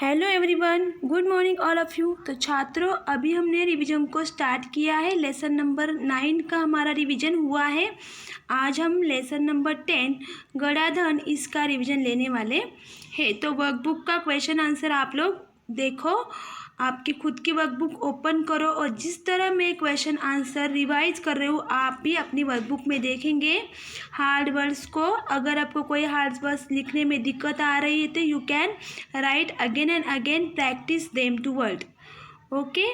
Hello everyone, good morning all of you. तो छात्रों, अभी हमने रिवीजन को स्टार्ट किया है। लेसन नंबर 9 का हमारा रिवीजन हुआ है। आज हम लेसन नंबर 10 गणाधन इसका रिवीजन लेने वाले हैं। तो वर्कबुक का क्वेश्चन आंसर आप लोग देखो, आपकी खुद की वर्कबुक ओपन करो और जिस तरह मैं क्वेश्चन आंसर रिवाइज कर रही हूँ आप भी अपनी वर्कबुक में देखेंगे हार्ड वर्ड्स को। अगर आपको कोई हार्ड वर्ड्स लिखने में दिक्कत आ रही है तो you can write again and again, practice them to word. Okay,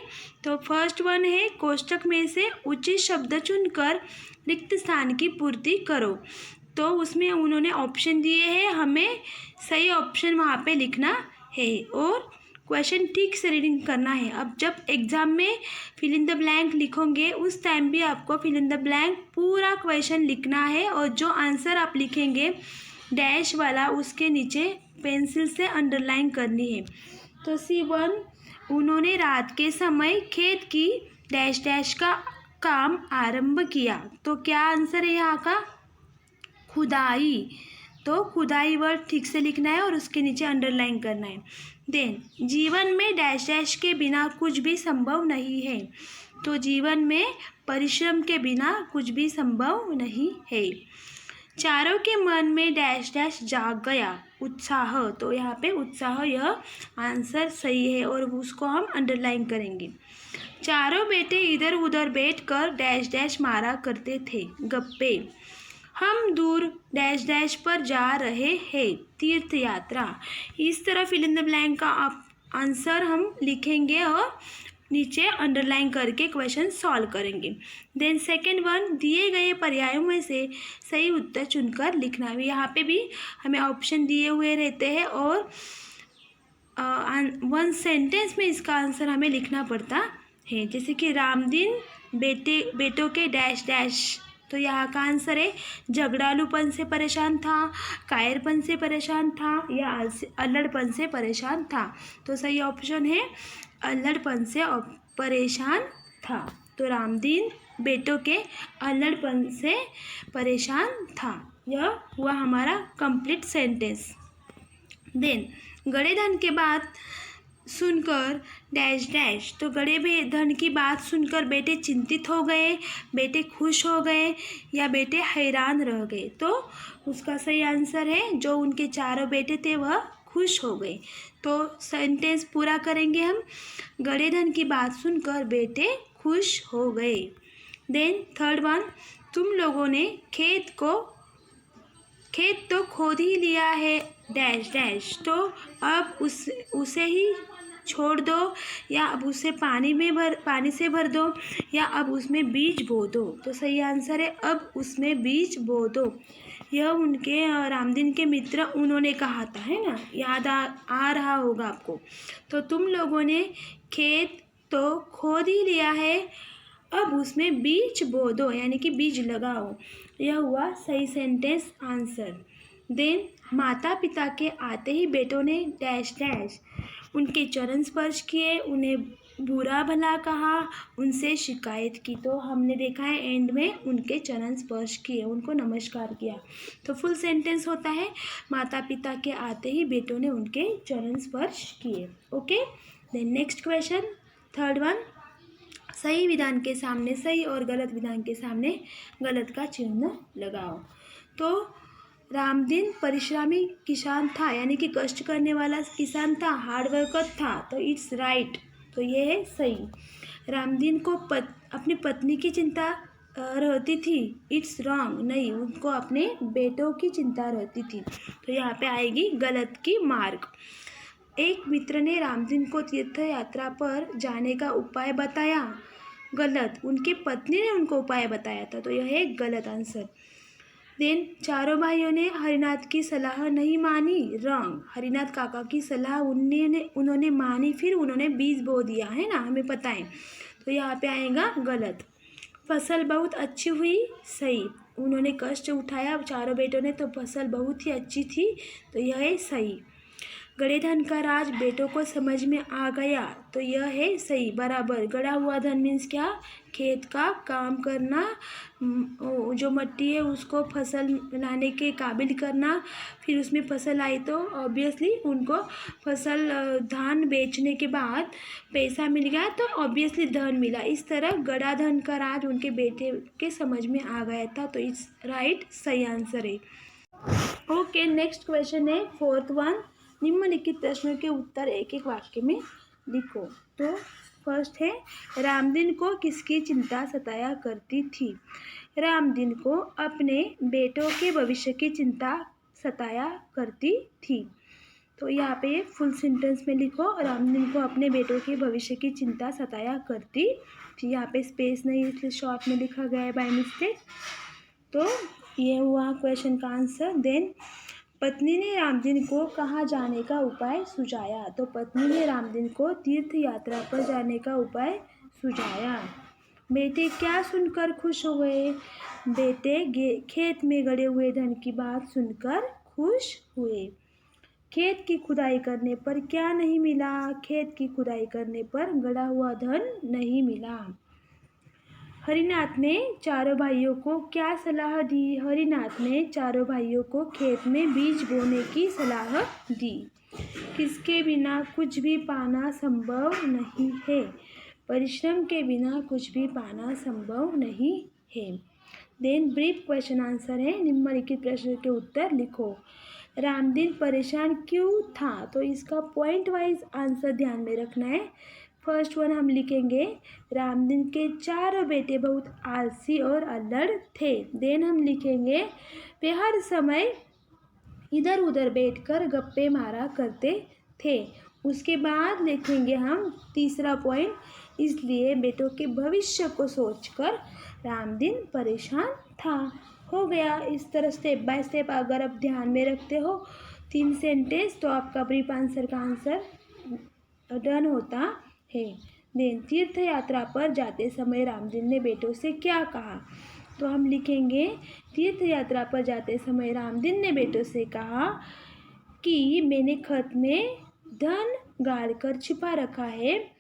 तो फर्स्ट वन है कोष्टक में से उचित शब्द चुनकर रिक्त स्थान की पूर्ति करो। तो उसमें उन्होंने ऑप्शन दिए हैं, हमें सही ऑप्शन वहाँ पे लिखना है और क्वेश्चन ठीक से रीडिंग करना है। अब जब एग्ज़ाम में फिल इन द ब्लैंक लिखोगे उस टाइम भी आपको फिल इन द ब्लैंक पूरा क्वेश्चन लिखना है और जो आंसर आप लिखेंगे डैश वाला उसके नीचे पेंसिल से अंडरलाइन करनी है। तो C1, उन्होंने रात के समय खेत की डैश डैश का काम आरंभ किया। तो क्या आंसर है यहाँ का? खुदाई। तो खुदाई वर्ड ठीक से लिखना है और उसके नीचे अंडरलाइन करना है। देन जीवन में डैश डैश के बिना कुछ भी संभव नहीं है। तो जीवन में परिश्रम के बिना कुछ भी संभव नहीं है। चारों के मन में डैश डैश जाग गया, उत्साह। तो यहाँ पे उत्साह यह आंसर सही है और उसको हम अंडरलाइन करेंगे। चारों बेटे इधर उधर बैठकर डैश डैश मारा करते थे, गप्पे। हम दूर डैश डैश पर जा रहे हैं, तीर्थ यात्रा। इस तरह फिल इन द ब्लैंक का आंसर हम लिखेंगे और नीचे अंडरलाइन करके क्वेश्चन सॉल्व करेंगे। देन सेकेंड वन, दिए गए पर्यायों में से सही उत्तर चुनकर लिखना है। यहाँ पे भी हमें ऑप्शन दिए हुए रहते हैं और वन सेंटेंस में इसका आंसर हमें लिखना पड़ता है। जैसे कि रामदीन बेटों के डैश डैश। तो यहाँ का आंसर है झगड़ालूपन से परेशान था, कायरपन से परेशान था या अल्लड़पन से परेशान था। तो सही ऑप्शन है अल्लड़पन से परेशान था। तो रामदीन बेटों के अल्लड़पन से परेशान था। यह हुआ हमारा कंप्लीट सेंटेंस। देन गड़े धन के बाद सुनकर डैश डैश। तो गड़े धन की बात सुनकर बेटे चिंतित हो गए, बेटे खुश हो गए या बेटे हैरान रह गए। तो उसका सही आंसर है जो उनके चारों बेटे थे वह खुश हो गए। तो सेंटेंस पूरा करेंगे हम, गड़े धन की बात सुनकर बेटे खुश हो गए। देन थर्ड वन, तुम लोगों ने खेत तो खोद ही लिया है डैश डैश। तो अब उसे ही छोड़ दो या अब उसे पानी से भर दो या अब उसमें बीज बो दो। तो सही आंसर है अब उसमें बीज बो दो। यह उनके रामदीन के मित्र उन्होंने कहा था, है ना, याद आ रहा होगा आपको। तो तुम लोगों ने खेत तो खोद ही लिया है, अब उसमें बीज बो दो यानी कि बीज लगाओ। यह हुआ सही सेंटेंस आंसर। देन माता पिता के आते ही बेटों ने डैश डैश उनके चरण स्पर्श किए, उन्हें बुरा भला कहा, उनसे शिकायत की। तो हमने देखा है एंड में उनके चरण स्पर्श किए, उनको नमस्कार किया। तो फुल सेंटेंस होता है माता पिता के आते ही बेटों ने उनके चरण स्पर्श किए। Okay, then next question third one, सही विधान के सामने सही और गलत विधान के सामने गलत का चिन्ह लगाओ। तो रामदीन परिश्रमी किसान था यानी कि कष्ट करने वाला किसान था, हार्ड वर्कर था। तो इट्स राइट, तो ये है सही। रामदीन को अपनी पत्नी की चिंता रहती थी, इट्स रॉन्ग, नहीं, उनको अपने बेटों की चिंता रहती थी। तो यहाँ पे आएगी गलत की मार्क। एक मित्र ने रामदीन को तीर्थ यात्रा पर जाने का उपाय बताया, गलत, उनकी पत्नी ने उनको उपाय बताया था। तो यह है गलत आंसर। देन चारों भाइयों ने हरिनाथ की सलाह नहीं मानी, रॉन्ग, हरिनाथ काका की सलाह उन्होंने मानी, फिर उन्होंने बीज बो दिया, है ना, हमें पता है। तो यहाँ पे आएगा गलत। फसल बहुत अच्छी हुई, सही, उन्होंने कष्ट उठाया चारों बेटों ने तो फसल बहुत ही अच्छी थी। तो यह है सही। गड़े धन का राज बेटों को समझ में आ गया, तो यह है सही, बराबर। गड़ा हुआ धन मीन्स क्या? खेत का काम करना, जो मिट्टी है उसको फसल लाने के काबिल करना, फिर उसमें फसल आई तो ऑब्वियसली उनको फसल धान बेचने के बाद पैसा मिल गया तो ऑब्वियसली धन मिला। इस तरह गड़ा धन का राज उनके बेटे के समझ में आ गया था, तो इट्स राइट, सही आंसर है। ओके, नेक्स्ट क्वेश्चन है 4th वन। निम्नलिखित प्रश्नों के उत्तर एक एक वाक्य में लिखो। तो फर्स्ट है, रामदीन को किसकी चिंता सताया करती थी? रामदीन को अपने बेटों के भविष्य की चिंता सताया करती थी। तो यहाँ पे फुल सेंटेंस में लिखो, रामदीन को अपने बेटों के भविष्य की चिंता सताया करती थी। यहाँ पे स्पेस नहीं इसलिए शॉर्ट में लिखा गया है बाय मिस्टेक। तो ये हुआ क्वेश्चन का आंसर। देन पत्नी ने रामदीन को कहाँ जाने का उपाय सुझाया? तो पत्नी ने रामदीन को तीर्थ यात्रा पर जाने का उपाय सुझाया। बेटे क्या सुनकर खुश हुए? बेटे खेत में गड़े हुए धन की बात सुनकर खुश हुए। खेत की खुदाई करने पर क्या नहीं मिला? खेत की खुदाई करने पर गड़ा हुआ धन नहीं मिला। हरिनाथ ने चारों भाइयों को क्या सलाह दी? हरिनाथ ने चारों भाइयों को खेत में बीज बोने की सलाह दी। किसके बिना कुछ भी पाना संभव नहीं है? परिश्रम के बिना कुछ भी पाना संभव नहीं है। देन ब्रीफ क्वेश्चन आंसर है, निम्नलिखित प्रश्न के उत्तर लिखो। रामदीन परेशान क्यों था? तो इसका पॉइंट वाइज आंसर ध्यान में रखना है। फर्स्ट वन हम लिखेंगे, रामदीन के चारों बेटे बहुत आलसी और अल्लड़ थे। देन हम लिखेंगे, वे हर समय इधर उधर बैठकर गप्पे मारा करते थे। उसके बाद लिखेंगे हम तीसरा पॉइंट, इसलिए बेटों के भविष्य को सोचकर रामदीन परेशान था। हो गया। इस तरह स्टेप बाय स्टेप अगर आप ध्यान में रखते हो 3 सेंटेंस तो आपका ब्रीफ आंसर का आंसर डन होता है। देन तीर्थ यात्रा पर जाते समय रामदीन ने बेटों से क्या कहा? तो हम लिखेंगे, तीर्थ यात्रा पर जाते समय रामदीन ने बेटों से कहा कि मैंने खत में धन गाड़ कर छिपा रखा है,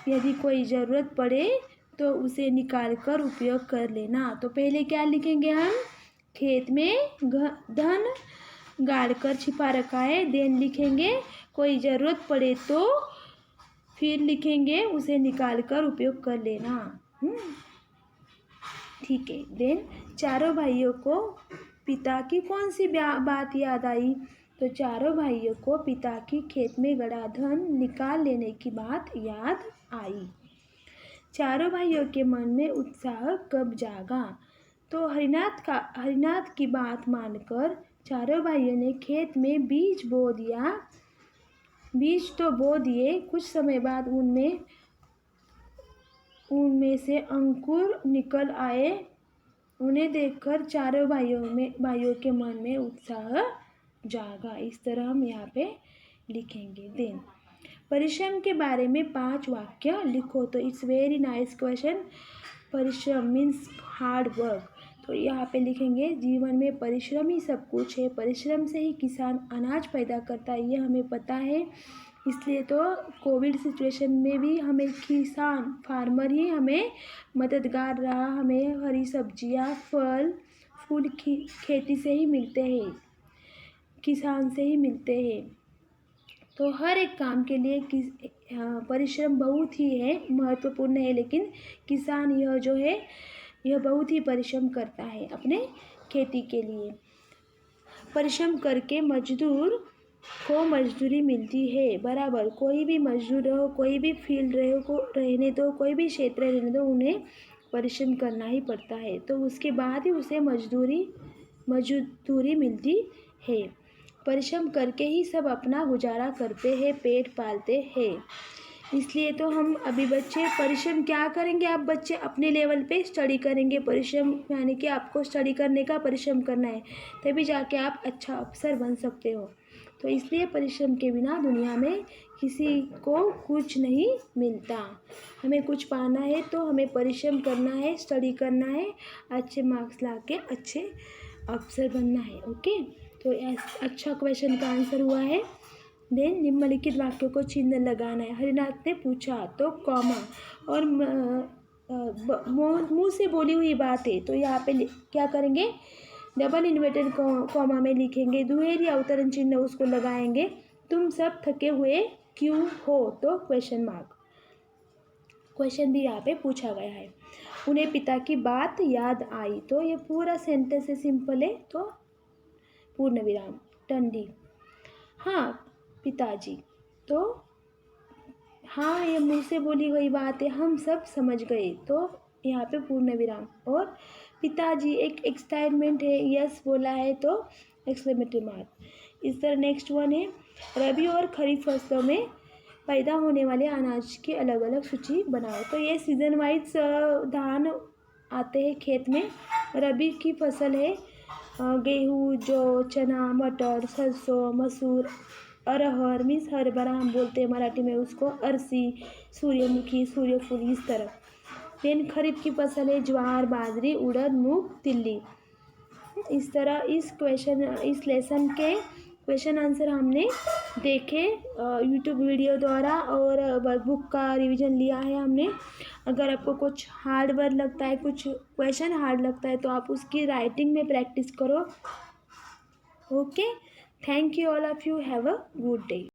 यदि कोई ज़रूरत पड़े तो उसे निकाल कर उपयोग कर लेना। तो पहले क्या लिखेंगे हम? खेत में धन गाड़ कर छिपा रखा है। देन लिखेंगे कोई ज़रूरत पड़े तो, फिर लिखेंगे उसे निकाल कर उपयोग कर लेना। ठीक है। देन चारों भाइयों को पिता की कौन सी बात याद आई? तो चारों भाइयों को पिता की खेत में गड़ा धन निकाल लेने की बात याद आई। चारों भाइयों के मन में उत्साह कब जागा? तो हरिनाथ की बात मानकर चारों भाइयों ने खेत में बीज बो दिया। बीज तो बो दिए, कुछ समय बाद उनमें से अंकुर निकल आए। उन्हें देखकर चारों भाइयों के मन में उत्साह जागा। इस तरह हम यहाँ पे लिखेंगे। देन परिश्रम के बारे में 5 वाक्य लिखो। तो इट्स वेरी नाइस क्वेश्चन। परिश्रम मीन्स हार्ड वर्क। तो यहाँ पे लिखेंगे, जीवन में परिश्रम ही सब कुछ है। परिश्रम से ही किसान अनाज पैदा करता है, ये हमें पता है। इसलिए तो कोविड सिचुएशन में भी हमें किसान फार्मर ही हमें मददगार रहा। हमें हरी सब्जियाँ फल फूल खेती से ही मिलते हैं, किसान से ही मिलते हैं। तो हर एक काम के लिए परिश्रम बहुत ही है, महत्वपूर्ण है। लेकिन किसान यह बहुत ही परिश्रम करता है अपने खेती के लिए। परिश्रम करके मजदूर को मजदूरी मिलती है, बराबर। कोई भी मजदूर रहो, कोई भी फील्ड रहने दो, कोई भी क्षेत्र रहने दो, उन्हें परिश्रम करना ही पड़ता है। तो उसके बाद ही उसे मजदूरी मिलती है। परिश्रम करके ही सब अपना गुजारा करते हैं, पेट पालते हैं। इसलिए तो हम अभी बच्चे परिश्रम क्या करेंगे? आप बच्चे अपने लेवल पे स्टडी करेंगे। परिश्रम यानी कि आपको स्टडी करने का परिश्रम करना है, तभी जाके आप अच्छा अफसर बन सकते हो। तो इसलिए परिश्रम के बिना दुनिया में किसी को कुछ नहीं मिलता। हमें कुछ पाना है तो हमें परिश्रम करना है, स्टडी करना है, अच्छे मार्क्स लाके अच्छे अफसर बनना है। ओके, तो अच्छा क्वेश्चन का आंसर हुआ है। देन निम्नलिखित वाक्यों को चिन्ह लगाना है। हरिनाथ ने पूछा तो कॉमा और मुंह से बोली हुई बात है तो यहाँ पे क्या करेंगे, डबल इन्वर्टेड कॉमा में लिखेंगे, दुहेरी अवतरण चिन्ह उसको लगाएंगे। तुम सब थके हुए क्यों हो तो क्वेश्चन मार्क, क्वेश्चन भी यहाँ पे पूछा गया है। उन्हें पिता की बात याद आई तो ये पूरा सेंटेंस है, सिंपल है, तो पूर्ण विराम टंडी। हाँ पिताजी, तो हाँ ये मुंह से बोली गई बात है, हम सब समझ गए, तो यहाँ पे पूर्ण विराम। और पिताजी एक एक्साइटमेंट है, यस बोला है तो एक्सक्लेमेटरी मार्क। इस तरह नेक्स्ट वन है, रबी और खरीफ फसलों में पैदा होने वाले अनाज की अलग अलग सूची बनाओ। तो ये सीजन वाइज धान आते हैं खेत में। रबी की फसल है गेहूँ, जौ, चना, मटर, सरसों, मसूर, अरहर मीन्स हरभरा हम बोलते हैं मराठी में उसको, अरसी, सूर्यमुखी, सूर्यफूल, इस तरह। देन खरीफ की फसल है ज्वार, बाजरी, उड़द, मूंग, तिल्ली। इस तरह इस लेसन के क्वेश्चन आंसर हमने देखे यूट्यूब वीडियो द्वारा और बुक का रिवीजन लिया है हमने। अगर आपको कुछ हार्ड वर्ड लगता है, कुछ क्वेश्चन हार्ड लगता है तो आप उसकी राइटिंग में प्रैक्टिस करो। Okay, thank you all of you, have a good day.